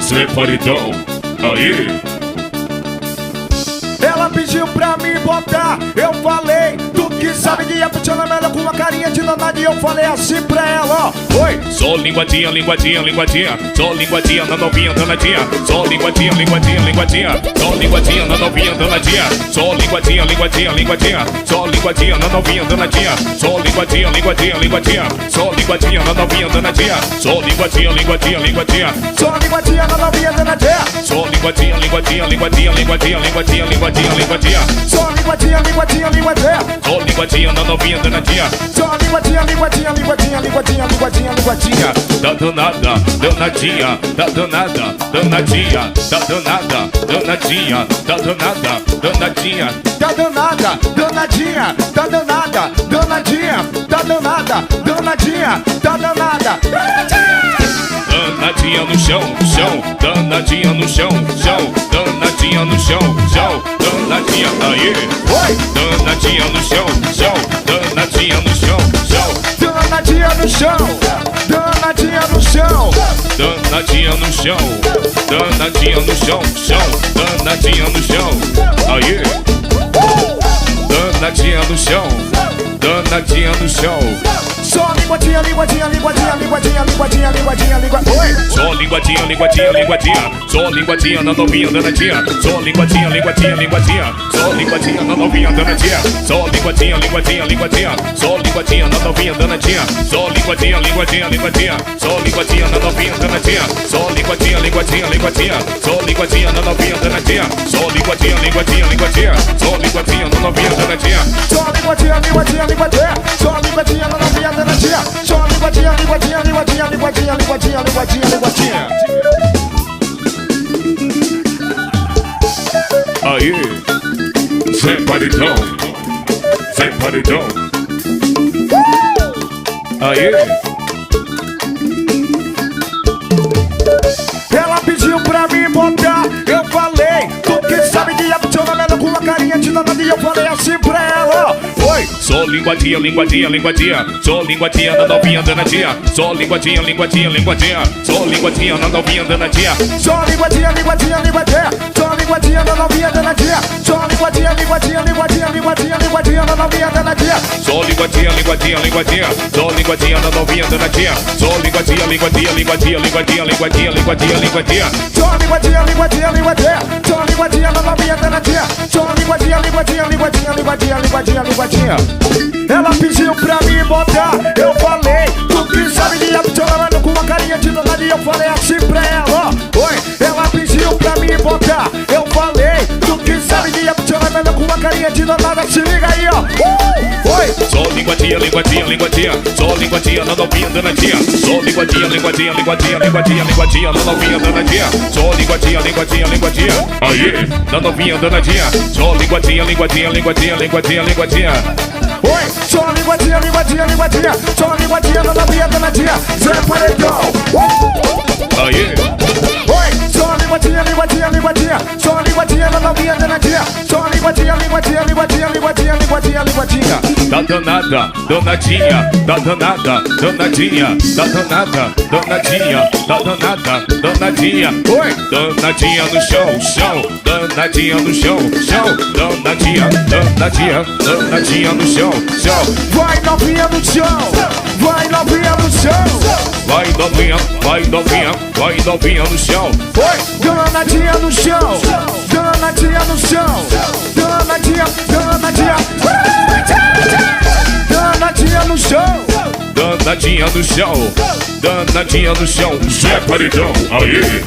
Zé Paredão, aí. Ela pediu pra me botar, eu falei, tu que sabe de apuxando melhor com uma carinha de danada. E eu falei assim pra ela, ó, oi. Só linguadinha, linguadinha, linguadinha. Só linguadinha na novinha danadinha. Só linguadinha, linguadinha, linguadinha. Só linguadinha na novinha danadinha. Só linguadinha, linguadinha, linguadinha. Só linguadinha na novinha danadinha. Só linguadinha, linguadinha, linguadinha. Só linguadinha na novinha danadinha. Só linguadinha, linguadinha, linguadinha. Só linguadinha na novinha danadinha. Só linguadinha, linguadinha, linguadinha, linguadinha, linguadinha, linguadinha, linguadinha. Só linguadinha, linguadinha, linguadinha. Só linguadinha na novinha danadinha. Só linguadinha, linguadinha, linguadinha, linguadinha, linguadinha, linguadinha. Tá danada, danadinha, tá danada, danadinha, tá danada, danadinha, tá danada, danadinha, Tá danada, danadinha, tá danada, danadinha, tá danada, danadinha, tá danada. danadinha no chão, chão, danadinha no chão, chão, danadinha no chão, chão, danadinha, aí, Oi, danadinha no chão, chão, danadinha no chão, chão, danadinha no chão, danadinha no chão. danadinha no chão, danadinha no chão, chão, danadinha no chão, aí, danadinha no chão, danadinha no chão. Só linguadinha, linguadinha, linguadinha, linguadinha, linguadinha, linguadinha, linguadinha. Oi, Só linguadinha, linguadinha, linguadinha. Só linguadinha na novinha danadinha. Só linguadinha, linguadinha, linguadinha. Só linguadinha na novinha danadinha. Só linguadinha, linguadinha, linguadinha. Só linguadinha na novinha danadinha. Só linguadinha, linguadinha, linguadinha. Só linguadinha na novinha danadinha. Só linguadinha, linguadinha, linguadinha. Só linguadinha na novinha danadinha. Só linguadinha, linguadinha, linguadinha. Só linguadinha na novinha danadinha. só linguadinha, linguadinha, linguadinha. Só linguadinha na novinha danadinha. Só linguadinha, linguadinha, linguadinha, linguadinha, linguadinha, linguadinha, linguadinha. Aí, Zé Paredão, Zé Paredão. Aí, Ela pediu pra me botar, eu falei, tu que sabe de apuxando melhor com uma carinha de danada. E eu falei assim pra ela, oi. só linguadinha, linguadinha, linguadinha. Só linguadinha na novinha danadinha. Só linguadinha, linguadinha, linguadinha. Só linguadinha na novinha danadinha. Só linguadinha, linguadinha, linguadinha. Só linguadinha na novinha danadinha. Só linguadinha, linguadinha, linguadinha, linguadinha, linguadinha na novinha danadinha. Só linguadinha, linguadinha, linguadinha. Só linguadinha na novinha danadinha. Só linguadinha, linguadinha, linguadinha, linguadinha, linguadinha, linguadinha, linguadinha. Só linguadinha, linguadinha, linguadinha. Só linguadinha na novinha danadinha. Só linguadinha, linguadinha, linguadinha, linguadinha, linguadinha, linguadinha. Ela pediu pra me botar, eu falei, tu que sabe de apuxando com uma carinha de danada. E eu falei assim pra ela, oi. Ela pediu pra me botar, eu falei, tu que sabe de apuxando com uma carinha de danada. Se liga aí, ó. Oi. Só linguadinha, linguadinha, linguadinha. Só linguadinha na novinha danadinha. Só linguadinha, linguadinha, linguadinha, linguadinha, linguadinha na novinha danadinha. Só linguadinha, linguadinha, linguadinha. Aí, na novinha danadinha. Só linguadinha, linguadinha, linguadinha, linguadinha, linguadinha. Oi, só linguadinha, linguadinha, linguadinha. Só linguadinha na novinha danadinha. Zé Paredão. Aí, Oi, só linguadinha, linguadinha, linguadinha. Só linguadinha na novinha danadinha. Só linguadinha, linguadinha, linguadinha, linguadinha, linguadinha, linguadinha. tá danada, danadinha. Tá danada, danadinha. Tá danada, danadinha. Tá danada, danadinha. Oi, Danadinha no chão, chão. Danadinha no chão, chão. Danadinha, danadinha, danadinha no chão, chão. vai novinha no chão. Vai novinha no chão. Vai novinha, vai novinha, vai novinha no chão. Oi, danadinha no chão. Danadinha no chão. Danadinha, danadinha. Danadinha no chão. Danadinha no chão, danadinha no chão. Zé Paredão, aí.